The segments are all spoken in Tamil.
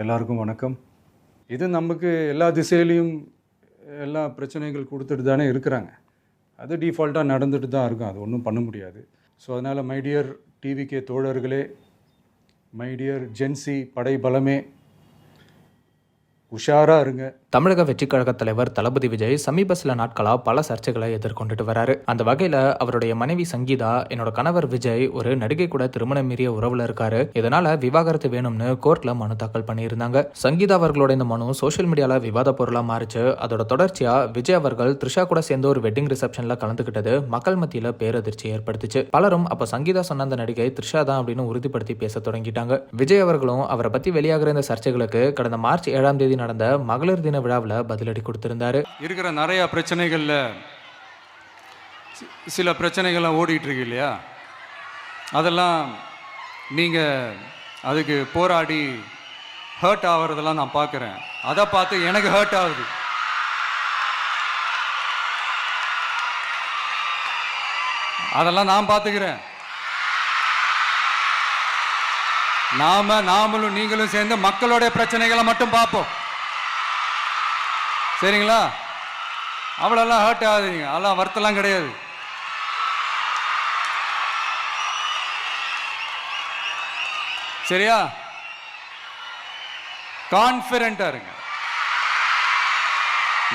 எல்லாருக்கும் வணக்கம். இது நமக்கு எல்லா திசையிலையும் எல்லா பிரச்சனைகள் கொடுத்துட்டு தானே இருக்கிறாங்க. அது டிஃபால்ட்டாக நடந்துட்டு தான் இருக்கும், அது ஒன்றும் பண்ண முடியாது. ஸோ அதனால் மை டியர் டிவிகே தோழர்களே, மை டியர் ஜென்சி படை பலமே, உஷாராக இருங்க. தமிழக வெற்றி கழக தலைவர் தளபதி விஜய் சமீப சில நாட்களாக பல சர்ச்சைகளை எதிர்கொண்டுட்டு வராரு. அந்த வகையில் அவருடைய மனைவி சங்கீதா, என்னோட கணவர் விஜய் ஒரு நடிகை கூட திருமணம் மீறிய உறவுல இருக்காரு, இதனால விவாகரத்து வேணும்னு கோர்ட்ல மனு தாக்கல் பண்ணியிருந்தாங்க. சங்கீதா அவர்களோட இந்த மனு சோசியல் மீடியால விவாத பொருளா மாறிச்சு. அதோட தொடர்ச்சியா விஜய் அவர்கள் த்ரிஷா கூட சேர்ந்து ஒரு வெட்டிங் ரிசப்ஷன்ல கலந்துகிட்டது மக்கள் மத்தியில பேரதிர்ச்சி ஏற்படுத்துச்சு. பலரும் அப்ப சங்கீதா சொன்ன அந்த நடிகை த்ரிஷா தான் அப்படின்னு உறுதிப்படுத்தி பேச தொடங்கிட்டாங்க. விஜய் அவர்களும் அவரை பத்தி வெளியாகிற இந்த சர்ச்சைகளுக்கு கடந்த மார்ச் 7ஆம் தேதி நடந்த மகளிர் தின விழாவில் பதிலடி கொடுத்திருந்தாரு. இருக்கிற நிறைய பிரச்சனைகள்ல சில பிரச்சனைகள்லாம் ஓடிட்டு இருக்கு இல்லையா, அதெல்லாம் நீங்க அதுக்கு போராடி ஹர்ட் ஆகிறதெல்லாம் நான் பார்க்குறேன். அதை பார்த்து எனக்கு ஹர்ட் ஆகுது. அதெல்லாம் நான் பார்த்துக்கிறேன். நாமளும் நீங்களும் சேர்ந்து மக்களுடைய பிரச்சனைகளை மட்டும் பார்ப்போம், சரிங்களா? அவ்வளோலாம் ஹர்ட் ஆகுதுங்க, அதெல்லாம் வருத்தலாம் கிடையாது. சரியா? கான்ஃபிடென்ட்டா இருங்க,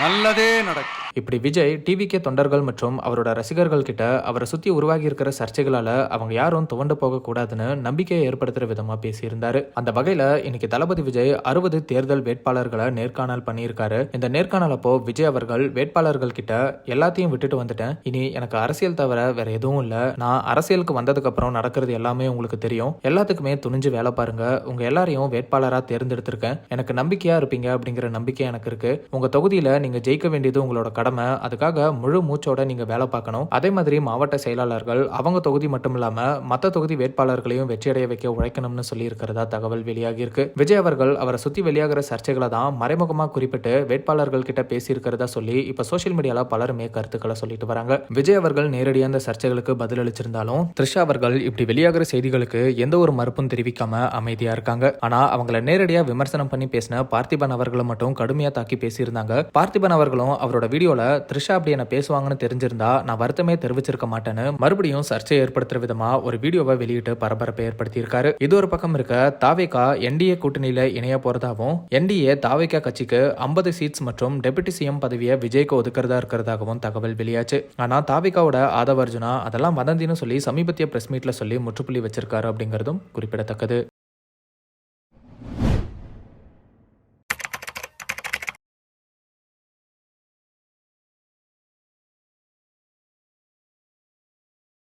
நல்லதே நடக்கும். இப்படி விஜய் டிவிகே தொண்டர்கள் மற்றும் அவரோட ரசிகர்கள் கிட்ட அவரை சுத்தி உருவாகி இருக்கிற சர்ச்சைகளால அவங்க யாரும் துவண்டு போக கூடாதுன்னு நம்பிக்கையை ஏற்படுத்துற விதமா பேசியிருந்தாரு. அந்த வகையில இன்னைக்கு தளபதி விஜய் 60 தேர்தல் வேட்பாளர்களை நேர்காணல் பண்ணியிருக்காரு. இந்த நேர்காணல் அப்போ விஜய் அவர்கள் வேட்பாளர்கள் கிட்ட எல்லாத்தையும் விட்டுட்டு வந்துட்டேன், இனி எனக்கு அரசியல் தவிர வேற எதுவும் இல்ல, நான் அரசியலுக்கு வந்ததுக்கு அப்புறம் நடக்கிறது எல்லாமே உங்களுக்கு தெரியும், எல்லாத்துக்குமே துணிஞ்சு வேலை பாருங்க, உங்க எல்லாரையும் வேட்பாளரா தேர்ந்தெடுத்திருக்கேன், எனக்கு நம்பிக்கையா இருப்பீங்க அப்படிங்கிற நம்பிக்கை எனக்கு இருக்கு, உங்க தொகுதியில நீங்க ஜெயிக்க வேண்டியது உங்களோட கடமை, அதுக்காக முழு மூச்சோட நீங்க வேலை பார்க்கணும், அதே மாதிரி மாவட்ட செயலாளர்கள் அவங்க தொகுதி மட்டும் இல்லாம மற்ற தொகுதி வேட்பாளர்களையும் வெற்றியடைய வைக்க உழைக்கணும்னு சொல்லி இருக்கிறதா தகவல் வெளியாகி இருக்கு. விஜய் அவர்கள் அவரை சுத்தி வெளியாகிற சர்ச்சைகளை தான் மறைமுகமா குறிப்பிட்டு வேட்பாளர்கள் கிட்ட பேசி இருக்கிறதா சொல்லி இப்ப சோசியல் மீடியால பலருமே கருத்துக்களை சொல்லிட்டு வராங்க. விஜய் அவர்கள் நேரடியா இந்த சர்ச்சைகளுக்கு பதில் அளிச்சிருந்தாலும் த்ரிஷா அவர்கள் இப்படி வெளியாகிற செய்திகளுக்கு எந்த ஒரு மறுப்பும் தெரிவிக்காம அமைதியா இருக்காங்க. ஆனா அவங்களை நேரடியா விமர்சனம் பண்ணி பேசின பார்த்திபன் அவர்களை மட்டும் கடுமையா தாக்கி பேசியிருந்தாங்க. பார்த்திபன் அவர்களும் அவரோட வீடியோல த்ரிஷா அப்படி என்ன பேசுவாங்கன்னு தெரிஞ்சிருந்தா நான் வருத்தமே தெரிவிச்சிருக்க மாட்டேன்னு மறுபடியும் சர்ச்சை ஏற்படுத்துற விதமா ஒரு வீடியோவை வெளியிட்டு பரபரப்பை ஏற்படுத்தி இருக்காரு. இது ஒரு பக்கம் இருக்க, தாவேகா என்டிஏ கூட்டணியில இணைய போறதாகவும் என்டிஏ தாவேகா கட்சிக்கு 50 சீட்ஸ் மற்றும் டெபுட்டி சிஎம் பதவியை விஜய்க்கு ஒதுக்கிறதா இருக்கிறதாகவும் தகவல் வெளியாச்சு. ஆனா தாவேகாவோட ஆதவ அர்ஜுனா அதெல்லாம் வதந்தின்னு சொல்லி சமீபத்திய பிரஸ் மீட்ல சொல்லி முற்றுப்புள்ளி வச்சிருக்காரு அப்படிங்கிறதும் குறிப்பிடத்தக்கது.